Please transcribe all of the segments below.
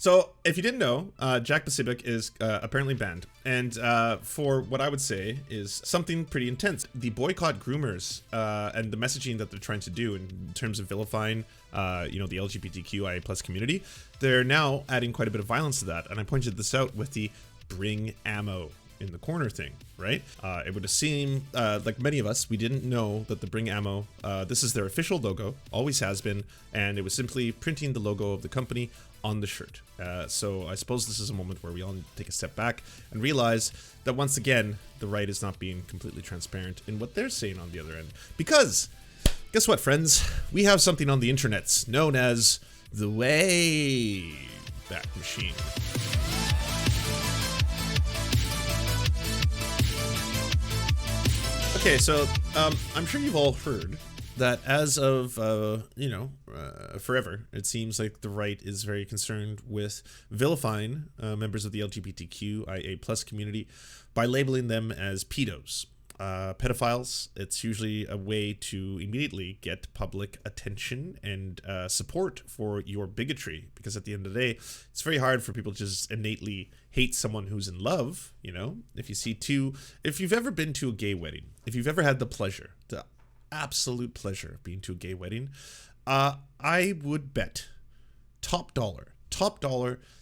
So, if you didn't know, Jack Posobiec is apparently banned, and for what I would say is something pretty intense. The boycott groomers and the messaging that they're trying to do in terms of vilifying, the LGBTQIA plus community, they're now adding quite a bit of violence to that. And I pointed this out with the bring ammo in the corner thing, right? It would seem like many of us, we didn't know that the bring ammo, this is their official logo, always has been, and it was simply printing the logo of the company on the shirt. So I suppose this is a moment where we all need to take a step back and realize that once again, the right is not being completely transparent in what they're saying on the other end. Because, guess what, friends? We have something on the internets known as the Wayback Machine. Okay, so I'm sure you've all heard that as of, forever, it seems like the right is very concerned with vilifying members of the LGBTQIA plus community by labeling them as pedos. Pedophiles, it's usually a way to immediately get public attention and support for your bigotry, because at the end of the day, it's very hard for people to just innately hate someone who's in love. If you've ever been to a gay wedding, if you've ever had the absolute pleasure of being to a gay wedding, I would bet top dollar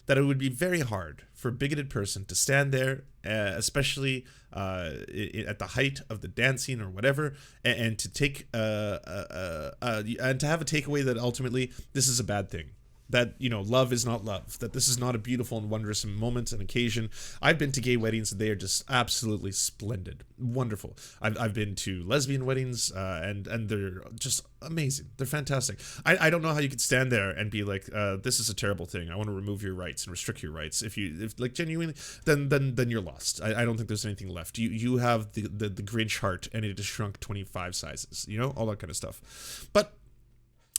that it would be very hard for a bigoted person to stand there, especially at the height of the dancing or whatever, and to take and to have a takeaway that ultimately this is a bad thing. That, love is not love, that this is not a beautiful and wondrous moment and occasion. I've been to gay weddings, and they are just absolutely splendid, wonderful. I've been to lesbian weddings, and they're just amazing. They're fantastic. I don't know how you could stand there and be like, this is a terrible thing. I want to remove your rights and restrict your rights. If genuinely, then you're lost. I don't think there's anything left. You have the Grinch heart, and it has shrunk 25 sizes, all that kind of stuff. But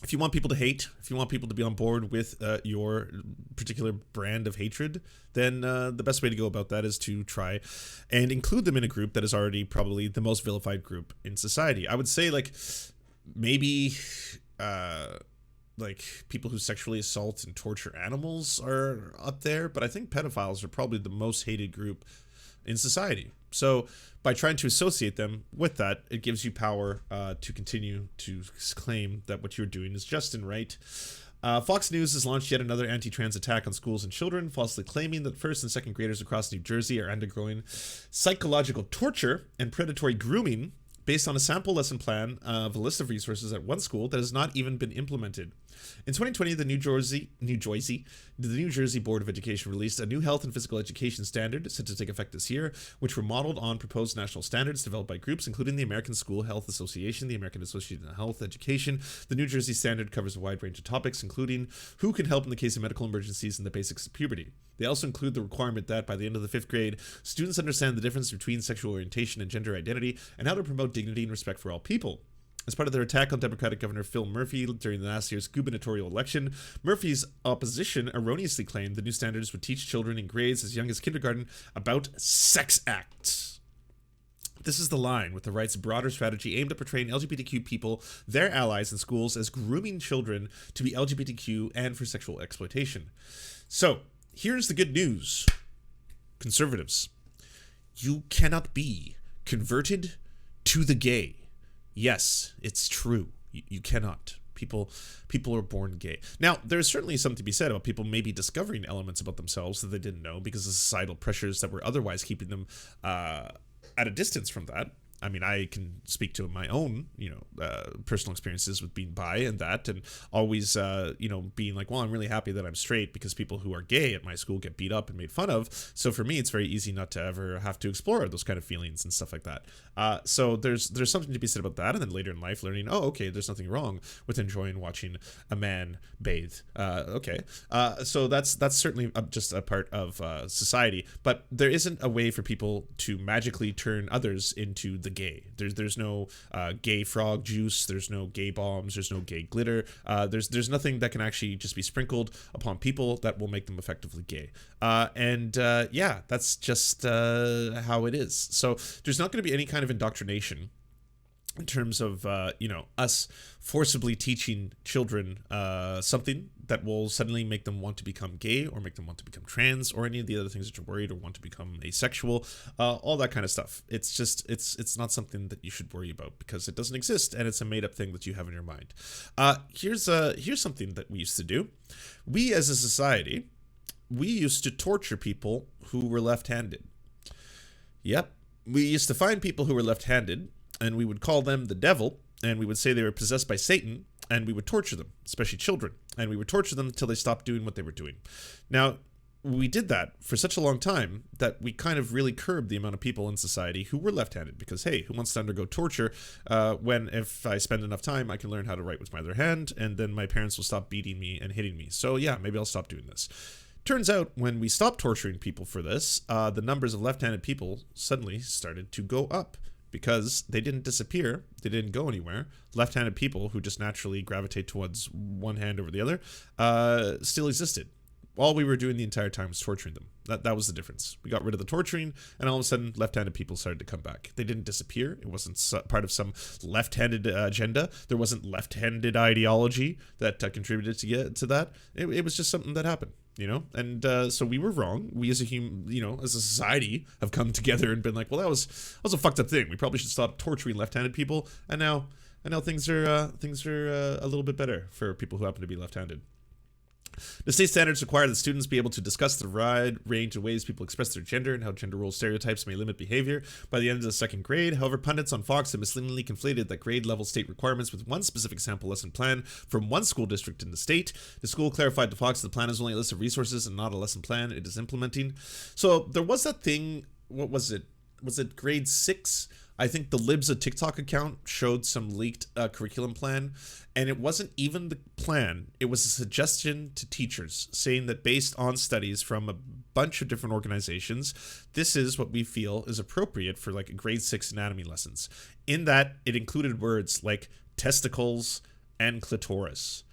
if you want people to hate, if you want people to be on board with your particular brand of hatred, then the best way to go about that is to try and include them in a group that is already probably the most vilified group in society. I would say maybe people who sexually assault and torture animals are up there, but I think pedophiles are probably the most hated group in society. So by trying to associate them with that, it gives you power to continue to claim that what you're doing is just and right. Fox News has launched yet another anti-trans attack on schools and children, falsely claiming that first and second graders across New Jersey are undergoing psychological torture and predatory grooming based on a sample lesson plan of a list of resources at one school that has not even been implemented. In 2020, the New Jersey Board of Education released a new health and physical education standard set to take effect this year, which were modeled on proposed national standards developed by groups including the American School Health Association, the American Association of Health Education. The New Jersey standard covers a wide range of topics, including who can help in the case of medical emergencies and the basics of puberty. They also include the requirement that by the end of the 5th grade, students understand the difference between sexual orientation and gender identity and how to promote dignity and respect for all people. As part of their attack on Democratic Governor Phil Murphy during the last year's gubernatorial election, Murphy's opposition erroneously claimed the new standards would teach children in grades as young as kindergarten about sex acts. This is the line with the right's broader strategy aimed at portraying LGBTQ people, their allies in schools, as grooming children to be LGBTQ and for sexual exploitation. So, here's the good news. Conservatives, you cannot be converted to the gay. Yes, it's true. You cannot. People are born gay. Now, there's certainly something to be said about people maybe discovering elements about themselves that they didn't know because of societal pressures that were otherwise keeping them at a distance from that. I mean, I can speak to my own, personal experiences with being bi and that, and always, being like, well, I'm really happy that I'm straight because people who are gay at my school get beat up and made fun of. So for me, it's very easy not to ever have to explore those kind of feelings and stuff like that. So there's something to be said about that. And then later in life, learning, oh, okay, there's nothing wrong with enjoying watching a man bathe. So that's certainly just a part of society. But there isn't a way for people to magically turn others into the gay. There's no gay frog juice. There's no gay bombs. There's no gay glitter. There's nothing that can actually just be sprinkled upon people that will make them effectively gay. That's just how it is. So there's not going to be any kind of indoctrination in terms of us forcibly teaching children something that will suddenly make them want to become gay or make them want to become trans or any of the other things that you're worried or want to become asexual, all that kind of stuff. It's just, it's not something that you should worry about because it doesn't exist and it's a made up thing that you have in your mind. Here's something that we used to do. We as a society, we used to torture people who were left-handed. Yep. We used to find people who were left-handed and we would call them the devil and we would say they were possessed by Satan and we would torture them, especially children, and we would torture them until they stopped doing what they were doing. Now, we did that for such a long time that we kind of really curbed the amount of people in society who were left-handed because, hey, who wants to undergo torture when if I spend enough time, I can learn how to write with my other hand and then my parents will stop beating me and hitting me. So yeah, maybe I'll stop doing this. Turns out when we stopped torturing people for this, the numbers of left-handed people suddenly started to go up because they didn't disappear. They didn't go anywhere. Left-handed people who just naturally gravitate towards one hand over the other still existed. All we were doing the entire time was torturing them. That was the difference. We got rid of the torturing, and all of a sudden, left-handed people started to come back. They didn't disappear. It wasn't part of some left-handed agenda. There wasn't left-handed ideology that contributed to get to that. It was just something that happened, you know? And so we were wrong. We as a as a society have come together and been like, well, that was a fucked up thing. We probably should stop torturing left-handed people. And now things are a little bit better for people who happen to be left-handed. The state standards require that students be able to discuss the wide range of ways people express their gender and how gender role stereotypes may limit behavior by the end of the second grade. However, pundits on Fox have misleadingly conflated that grade-level state requirements with one specific sample lesson plan from one school district in the state. The school clarified to Fox the plan is only a list of resources and not a lesson plan it is implementing. So there was that thing, what was it? Was it grade 6? I think the Libs of TikTok account showed some leaked curriculum plan, and it wasn't even the plan. It was a suggestion to teachers saying that based on studies from a bunch of different organizations, this is what we feel is appropriate for like grade 6 anatomy lessons. In that, it included words like testicles and clitoris.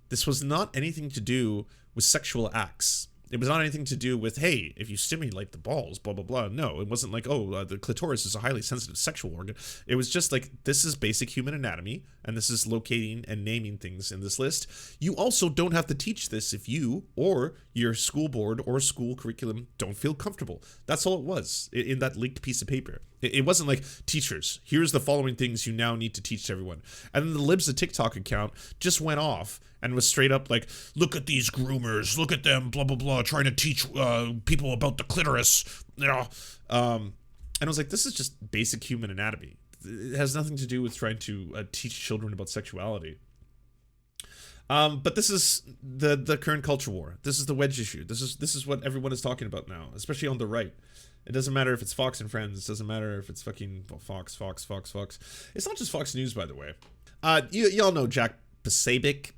This was not anything to do with sexual acts. It was not anything to do with, hey, if you stimulate the balls, blah, blah, blah. No, it wasn't like, the clitoris is a highly sensitive sexual organ. It was just like, this is basic human anatomy, and this is locating and naming things in this list. You also don't have to teach this if you or your school board or school curriculum don't feel comfortable. That's all it was in that leaked piece of paper. It wasn't like, teachers, here's the following things you now need to teach to everyone. And then the Libs of TikTok account just went off and was straight up like, look at these groomers, look at them, blah, blah, blah, trying to teach people about the clitoris. And I was like, this is just basic human anatomy. It has nothing to do with trying to teach children about sexuality. But this is the current culture war. This is the wedge issue. This is what everyone is talking about now, especially on the right. It doesn't matter if it's Fox and Friends. It doesn't matter if it's fucking Fox. It's not just Fox News, by the way. Y'all know Jack Posobiec.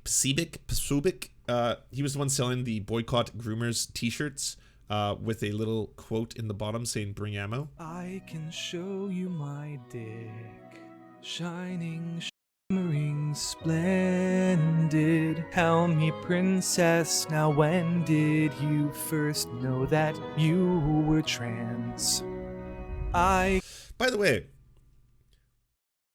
He was the one selling the boycott groomers t-shirts with a little quote in the bottom saying bring ammo. I can show you my dick, shining, shimmering, splendid. Tell me, princess, now when did you first know that you were trans? By the way,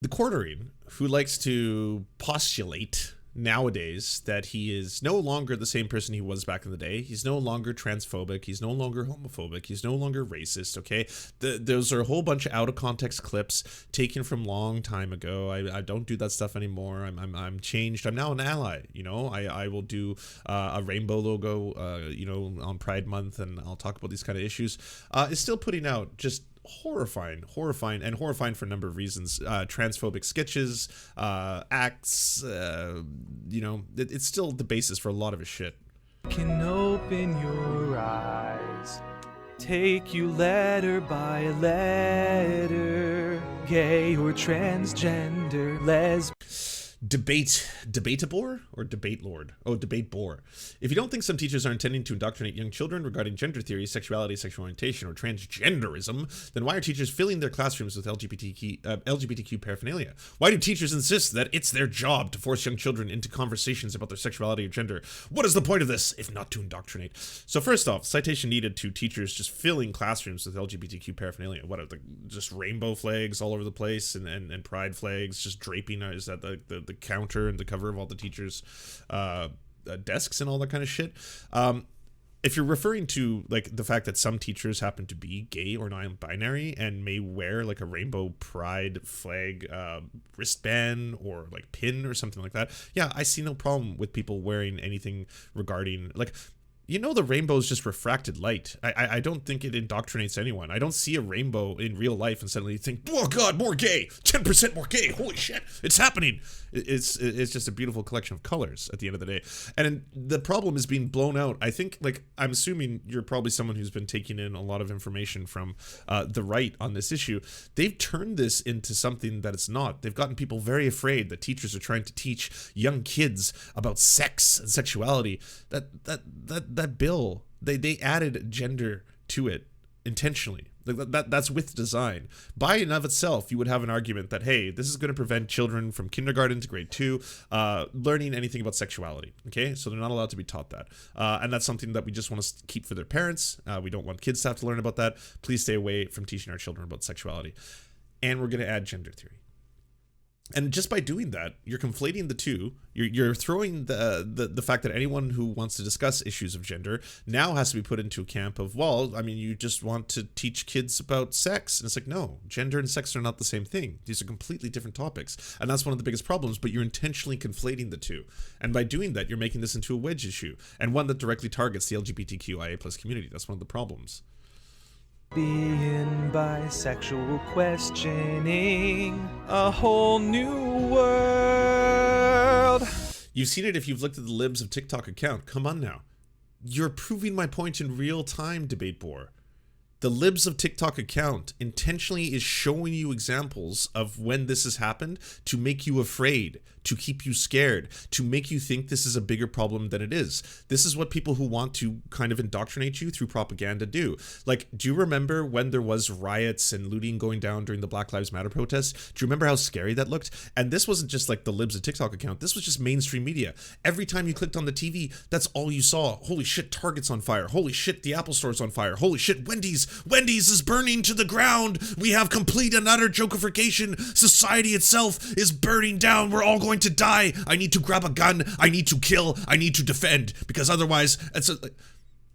the quartering, who likes to postulate nowadays that he is no longer the same person he was back in the day. He's no longer transphobic. He's no longer homophobic. He's no longer racist, okay? Those are a whole bunch of out-of-context clips taken from long time ago. I don't do that stuff anymore. I'm changed. I'm now an ally, you know? I will do a rainbow logo, on Pride Month, and I'll talk about these kind of issues. Is still putting out just horrifying for a number of reasons. Transphobic sketches, acts, it's still the basis for a lot of his shit. Can open your eyes, take you letter by letter, gay or transgender, lesbian. Debatabor or debate lord? Oh, debate bore. If you don't think some teachers are intending to indoctrinate young children regarding gender theory, sexuality, sexual orientation, or transgenderism, then why are teachers filling their classrooms with LGBTQ paraphernalia? Why do teachers insist that it's their job to force young children into conversations about their sexuality or gender? What is the point of this, if not to indoctrinate? So first off, citation needed to teachers just filling classrooms with LGBTQ paraphernalia. What are just rainbow flags all over the place and pride flags just draping? Is that the counter and the cover of all the teachers' desks and all that kind of shit. If you're referring to like the fact that some teachers happen to be gay or non-binary and may wear like a rainbow pride flag wristband or like pin or something like that, yeah, I see no problem with people wearing anything regarding like, you know, the rainbow is just refracted light. I don't think it indoctrinates anyone. I don't see a rainbow in real life and suddenly think, oh God, more gay, 10% more gay. Holy shit, it's happening. It's just a beautiful collection of colors at the end of the day. And the problem is being blown out. I think, like, I'm assuming you're probably someone who's been taking in a lot of information from the right on this issue. They've turned this into something that it's not. They've gotten people very afraid that teachers are trying to teach young kids about sex and sexuality. That bill, they added gender to it intentionally. Like that's with design. By and of itself, you would have an argument that, hey, this is going to prevent children from kindergarten to grade 2 learning anything about sexuality. Okay, so they're not allowed to be taught that, and that's something that we just want to keep for their parents. We don't want kids to have to learn about that. Please stay away from teaching our children about sexuality. And we're going to add gender theory. And just by doing that, you're conflating the two. You're throwing the fact that anyone who wants to discuss issues of gender now has to be put into a camp of, well, I mean, you just want to teach kids about sex. And it's like, no, gender and sex are not the same thing. These are completely different topics. And that's one of the biggest problems, but you're intentionally conflating the two. And by doing that, you're making this into a wedge issue, and one that directly targets the LGBTQIA+ community. That's one of the problems. Being bisexual, questioning a whole new world. You've seen it if you've looked at the libs of TikTok account. Come on now. You're proving my point in real time, debate board. The libs of TikTok account intentionally is showing you examples of when this has happened to make you afraid, to keep you scared, to make you think this is a bigger problem than it is. This is what people who want to kind of indoctrinate you through propaganda do. Like, do you remember when there was riots and looting going down during the Black Lives Matter protests? Do you remember how scary that looked? And this wasn't just like the libs of TikTok account. This was just mainstream media. Every time you clicked on the TV, that's all you saw. Holy shit, Target's on fire. Holy shit, the Apple Store's on fire. Holy shit, Wendy's is burning to the ground. We have complete and utter jokification. Society itself is burning down. We're all going to die. I need to grab a gun. I need to kill. I need to defend, because otherwise, it's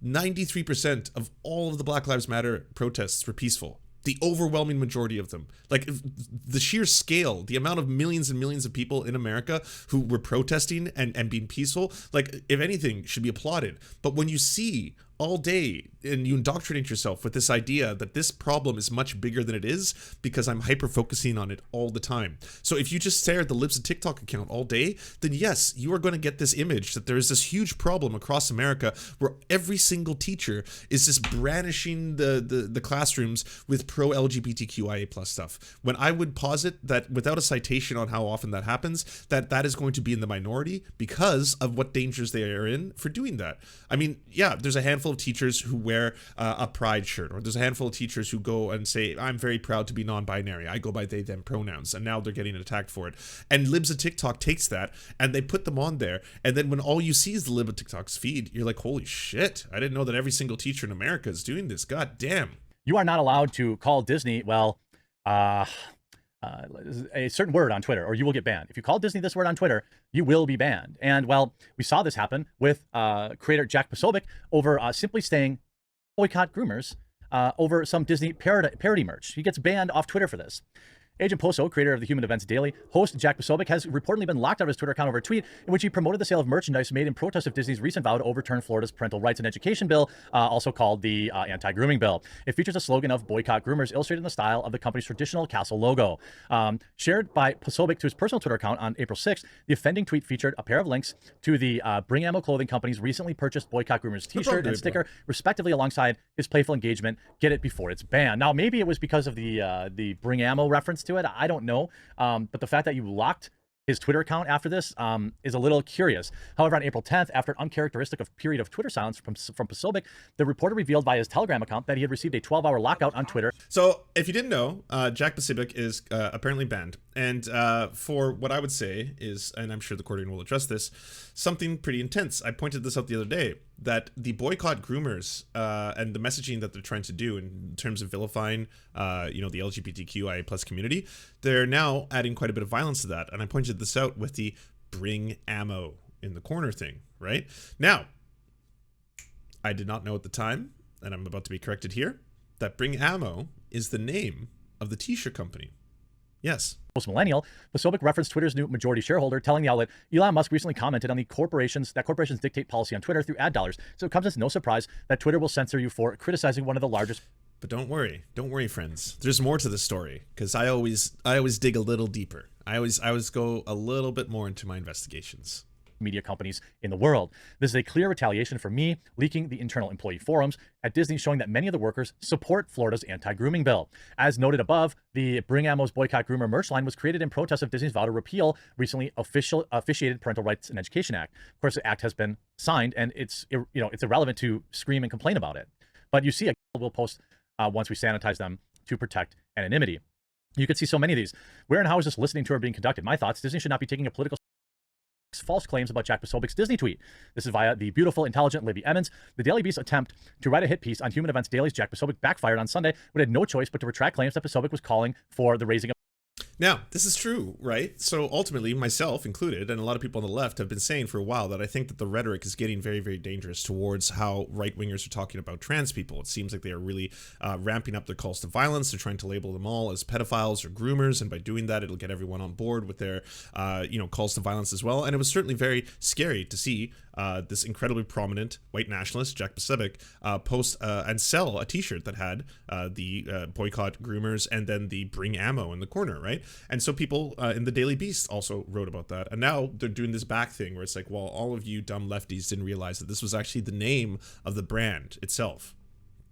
93% of all of the Black Lives Matter protests were peaceful. The overwhelming majority of them. Like, the sheer scale, the amount of millions and millions of people in America who were protesting and being peaceful, like, if anything, should be applauded. But when you see all day and you indoctrinate yourself with this idea that this problem is much bigger than it is, because I'm hyper focusing on it all the time. So if you just stare at the libs of TikTok account all day, then yes, you are going to get this image that there is this huge problem across America where every single teacher is just brandishing the classrooms with pro LGBTQIA+ stuff. When I would posit that without a citation on how often that happens, that is going to be in the minority because of what dangers they are in for doing that. I mean, yeah, there's a handful of teachers who wear a pride shirt, or there's a handful of teachers who go and say, I'm very proud to be non-binary, I go by they them pronouns, and now they're getting attacked for it. And libs of TikTok takes that and they put them on there, and then when all you see is the lib of TikTok's feed, you're like, holy shit, I didn't know that every single teacher in America is doing this. God damn. You are not allowed to call Disney, well, a certain word on Twitter, or you will get banned. If you call Disney this word on Twitter, you will be banned. And, well, we saw this happen with creator Jack Posobiec over simply saying boycott groomers over some Disney parody merch. He gets banned off Twitter for this. Agent Poso, creator of the Human Events Daily, host Jack Posobiec, has reportedly been locked out of his Twitter account over a tweet in which he promoted the sale of merchandise made in protest of Disney's recent vow to overturn Florida's Parental Rights and Education Bill, also called the Anti-Grooming Bill. It features a slogan of boycott groomers illustrated in the style of the company's traditional castle logo. Shared by Posobiec to his personal Twitter account on April 6th, the offending tweet featured a pair of links to the Bring Ammo clothing company's recently purchased boycott groomers t-shirt and sticker, respectively, alongside his playful engagement, get it before it's banned. Now, maybe it was because of the Bring Ammo reference to it. I don't know. But the fact that you locked his Twitter account after this is a little curious. However, on April 10th, after an uncharacteristic period of Twitter silence from Posobiec, the reporter revealed via his Telegram account that he had received a 12-hour lockout on Twitter. So, if you didn't know, Jack Posobiec is apparently banned. And for what I would say is, and I'm sure the Accordion will address this, something pretty intense. I pointed this out the other day, that the boycott groomers and the messaging that they're trying to do in terms of vilifying, the LGBTQIA+ community, they're now adding quite a bit of violence to that. And I pointed this out with the bring ammo in the corner thing, right? Now, I did not know at the time, and I'm about to be corrected here, that Bring Ammo is the name of the t-shirt company. Yes. Post-millennial, Posobiec referenced Twitter's new majority shareholder, telling the outlet Elon Musk recently commented on the corporations dictate policy on Twitter through ad dollars. So it comes as no surprise that Twitter will censor you for criticizing one of the largest. But don't worry, friends. There's more to the story, because I always dig a little deeper. I always go a little bit more into my investigations. Media companies in the world. This is a clear retaliation for me leaking the internal employee forums at Disney, showing that many of the workers support Florida's anti-grooming bill. As noted above, the Bring Ammo's Boycott Groomer merch line was created in protest of Disney's vow to repeal recently officiated Parental Rights and Education Act. Of course, the act has been signed, and it's irrelevant to scream and complain about it. But you see, we'll post once we sanitize them to protect anonymity. You can see so many of these. Where and how is this listening tour being conducted? My thoughts: Disney should not be taking a political false claims about Jack Posobiec's Disney tweet. This is via the beautiful, intelligent Libby Emmons. The Daily Beast's attempt to write a hit piece on Human Events Daily's Jack Posobiec backfired on Sunday, when it had no choice but to retract claims that Posobiec was calling for the raising of. Now, this is true, right? So ultimately, myself included, and a lot of people on the left have been saying for a while that I think that the rhetoric is getting very, very dangerous towards how right-wingers are talking about trans people. It seems like they are really ramping up their calls to violence. They're trying to label them all as pedophiles or groomers, and by doing that, it'll get everyone on board with their, calls to violence as well. And it was certainly very scary to see this incredibly prominent white nationalist, Jack Posobiec, post and sell a t-shirt that had the boycott groomers and then the Bring Ammo in the corner, right? And so people in the Daily Beast also wrote about that. And now they're doing this back thing where it's like, well, all of you dumb lefties didn't realize that this was actually the name of the brand itself.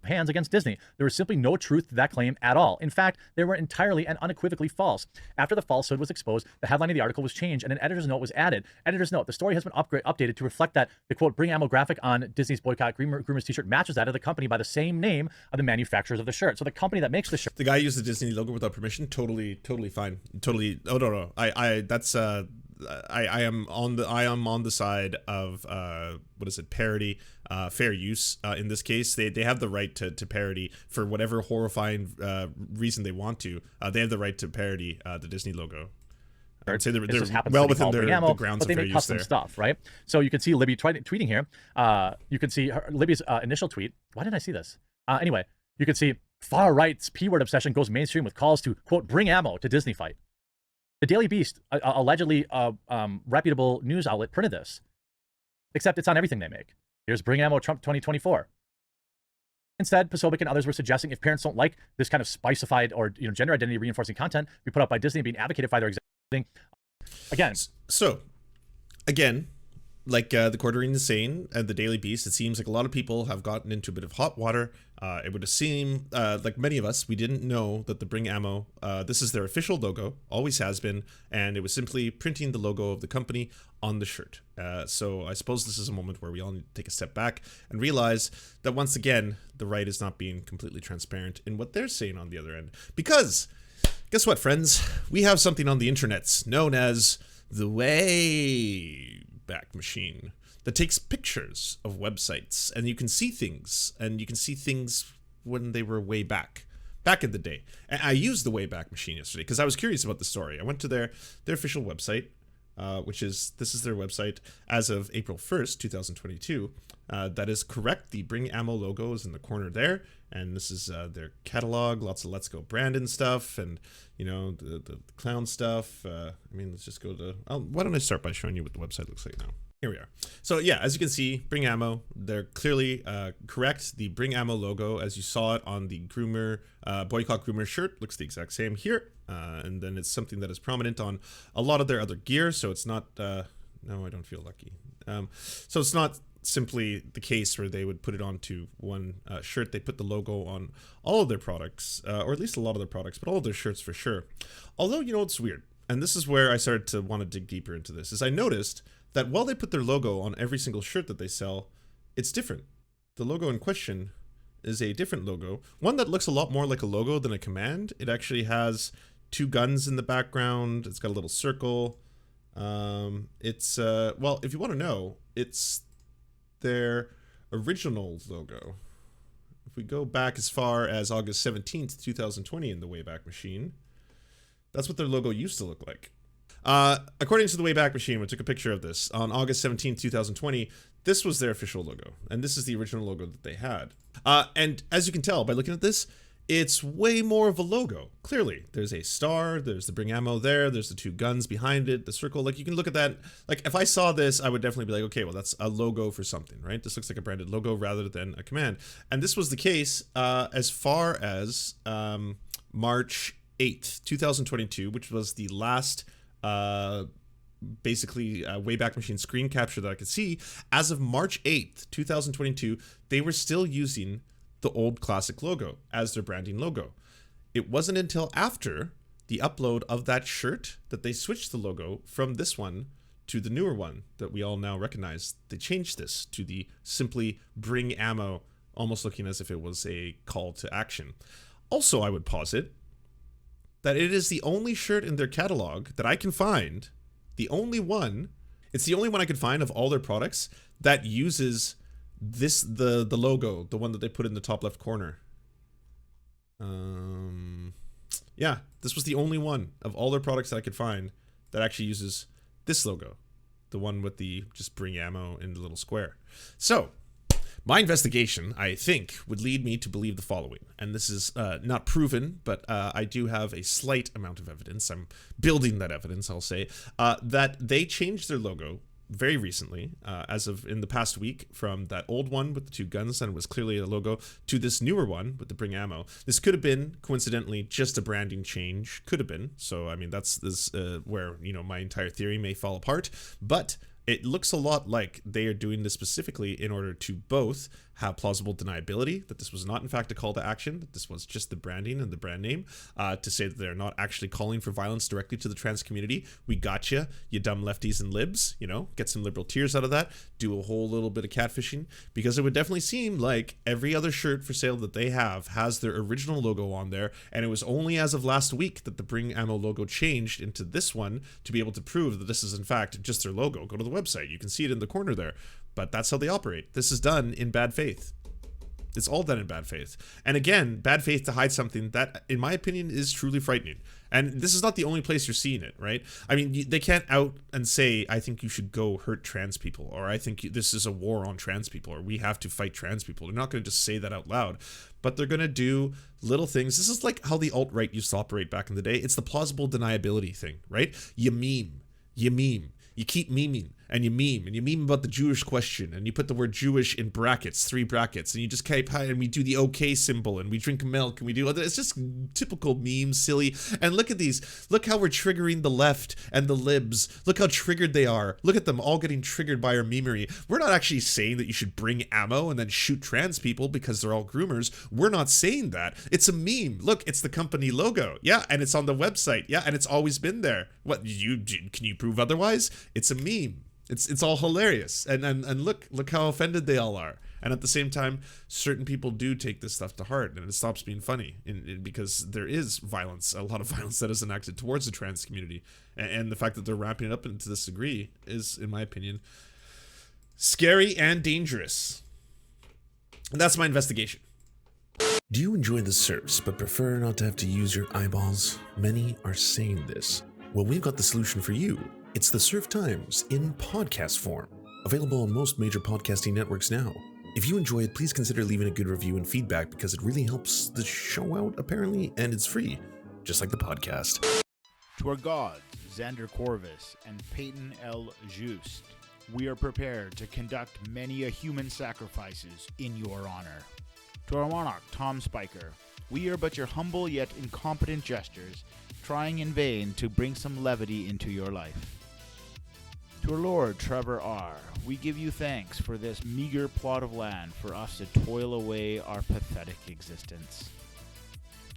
Hands against Disney. There was simply no truth to that claim at all. In fact, they were entirely and unequivocally false. After the falsehood was exposed, the headline of the article was changed and an editor's note was added. Editor's note: the story has been updated to reflect that the quote Bring Ammo graphic on Disney's Boycott Groomers t-shirt matches that of the company by the same name of the manufacturers of the shirt. So the company that makes the shirt. The guy used the Disney logo without permission. Totally fine. Totally. Oh no. I am on the side of parody, fair use. In this case, they have the right to parody for whatever horrifying reason they want to. They have the right to parody the Disney logo. I would say they're well within the grounds of fair use there. Stuff, right? So you can see Libby tweeting here. You can see Libby's initial tweet. Why didn't I see this? Anyway, you can see far right's P-word obsession goes mainstream with calls to quote Bring Ammo to Disney fight. The Daily Beast, allegedly reputable news outlet, printed this, except it's on everything they make. Here's Bring Ammo Trump 2024. Instead, Posobiec and others were suggesting if parents don't like this kind of spicified or gender identity reinforcing content be put up by Disney being advocated by their executive. Again. So, again, like the Quarterine is saying and the Daily Beast, it seems like a lot of people have gotten into a bit of hot water. It would seem like many of us, we didn't know that the Bring Ammo, this is their official logo, always has been, and it was simply printing the logo of the company on the shirt. So I suppose this is a moment where we all need to take a step back and realize that once again, the right is not being completely transparent in what they're saying on the other end. Because, guess what, friends? We have something on the internets known as the Wayback Machine that takes pictures of websites, and you can see things, when they were way back in the day. And I used the Wayback Machine yesterday because I was curious about the story. I went to their official website, this is their website as of April 1st, 2022. That is correct. The Bring Ammo logo is in the corner there, and this is their catalog, lots of Let's Go Brandon stuff, and the clown stuff. Let's just go to, why don't I start by showing you what the website looks like now. Here we are. So yeah, as you can see, Bring Ammo, they're clearly correct. The Bring Ammo logo, as you saw it on the Boycott Groomer shirt, looks the exact same here. And then it's something that is prominent on a lot of their other gear. So it's not, no, I don't feel lucky. So it's not simply the case where they would put it onto one shirt. They put the logo on all of their products, or at least a lot of their products, but all of their shirts for sure. Although, it's weird. And this is where I started to want to dig deeper into this, is I noticed that while they put their logo on every single shirt that they sell, it's different. The logo in question is a different logo, one that looks a lot more like a logo than a command. It actually has two guns in the background. It's got a little circle. Well, if you want to know, it's their original logo. If we go back as far as August 17th, 2020 in the Wayback Machine, that's what their logo used to look like. According to the Wayback Machine, we took a picture of this on August 17th, 2020. This was their official logo, and this is the original logo that they had. And as you can tell by looking at this, it's way more of a logo. Clearly, there's a star, there's the bring ammo there, there's the two guns behind it, the circle. Like, you can look at that. Like, if I saw this, I would definitely be like, okay, well, that's a logo for something, right? This looks like a branded logo rather than a command. And this was the case as far as March 8th, 2022, which was the last basically Wayback Machine screen capture that I could see. As of March 8th, 2022, they were still using the old classic logo as their branding logo. It wasn't until after the upload of that shirt that they switched the logo from this one to the newer one that we all now recognize. They changed this to the simply bring ammo, almost looking as if it was a call to action. Also, I would posit that it is the only shirt in their catalog that I can find, the only one, it's the only one I could find of all their products that uses this, the logo, the one that they put in the top left corner. Yeah, this was the only one of all their products that I could find that actually uses this logo, the one with the just bring ammo in the little square. So my investigation, I think, would lead me to believe the following, and this is not proven, but I do have a slight amount of evidence. I'm building that evidence, I'll say, that they changed their logo very recently, as of in the past week, from that old one with the two guns, and it was clearly a logo, to this newer one with the bring ammo. This could have been, coincidentally, just a branding change. Could have been. So, I mean, that's where, you know, my entire theory may fall apart. But it looks a lot like they are doing this specifically in order to both have plausible deniability, that this was not in fact a call to action, that this was just the branding and the brand name, to say that they're not actually calling for violence directly to the trans community. We gotcha, you dumb lefties and libs, you know, get some liberal tears out of that, do a whole little bit of catfishing, because it would definitely seem like every other shirt for sale that they have has their original logo on there, and it was only as of last week that the Bring Ammo logo changed into this one to be able to prove that this is in fact just their logo. Go to the website, you can see it in the corner there. But that's how they operate. This is done in bad faith. It's all done in bad faith. And again, bad faith to hide something that, in my opinion, is truly frightening. And this is not the only place you're seeing it, right? I mean, they can't out and say, I think you should go hurt trans people, or I think this is a war on trans people, or we have to fight trans people. They're not going to just say that out loud, but they're going to do little things. This is like how the alt-right used to operate back in the day. It's the plausible deniability thing, right? You meme. You keep memeing, and you meme about the Jewish question, and you put the word Jewish in brackets, 3 brackets, and you just keep, and we do the OK symbol, and we drink milk, and we do other, it's just typical meme, silly. And look at these, look how we're triggering the left and the libs. Look how triggered they are. Look at them all getting triggered by our memery. We're not actually saying that you should bring ammo and then shoot trans people because they're all groomers. We're not saying that. It's a meme. Look, it's the company logo. Yeah, and it's on the website. Yeah, and it's always been there. What, can you prove otherwise? It's a meme. It's all hilarious, and look how offended they all are. And at the same time, certain people do take this stuff to heart, and it stops being funny because there is violence, a lot of violence that is enacted towards the trans community, and the fact that they're wrapping it up into this degree is, in my opinion, scary and dangerous. And that's my investigation. Do you enjoy the Serfs but prefer not to have to use your eyeballs? Many are saying this. Well, we've got the solution for you. It's the Serf Times in podcast form, available on most major podcasting networks now. If you enjoy it, please consider leaving a good review and feedback because it really helps the show out, apparently, and it's free, just like the podcast. To our gods, Xander Corvus and Peyton L. Just, we are prepared to conduct many a human sacrifices in your honor. To our monarch, Tom Spiker, we are but your humble yet incompetent jesters, trying in vain to bring some levity into your life. To our Lord Trevor R., we give you thanks for this meager plot of land for us to toil away our pathetic existence.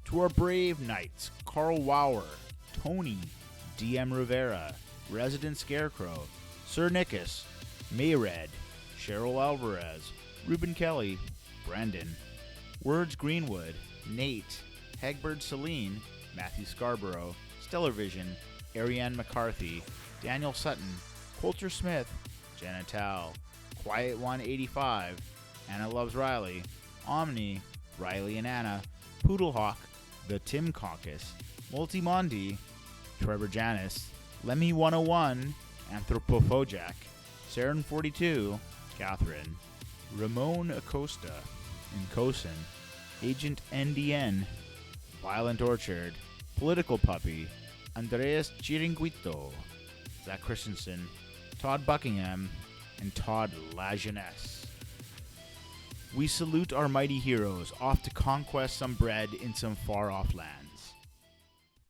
To our brave knights, Carl Wauer, Tony, D.M. Rivera, Resident Scarecrow, Sir Nickus, Mayred, Cheryl Alvarez, Ruben Kelly, Brandon, Words Greenwood, Nate, Hagbird Celine, Matthew Scarborough, Stellar Vision, Ariane McCarthy, Daniel Sutton, Coulter Smith, Jenna Tal, Quiet 185, Anna Loves Riley, Omni, Riley and Anna, Poodlehawk, The Tim Caucus, Multimondi, Trevor Janis, Lemmy 101, Anthropophojak, Saren 42, Catherine, Ramon Acosta, Nkosin, Agent NDN, Violent Orchard, Political Puppy, Andreas Chiringuito, Zach Christensen, Todd Buckingham, and Todd Lajeunesse. We salute our mighty heroes off to conquest some bread in some far-off land.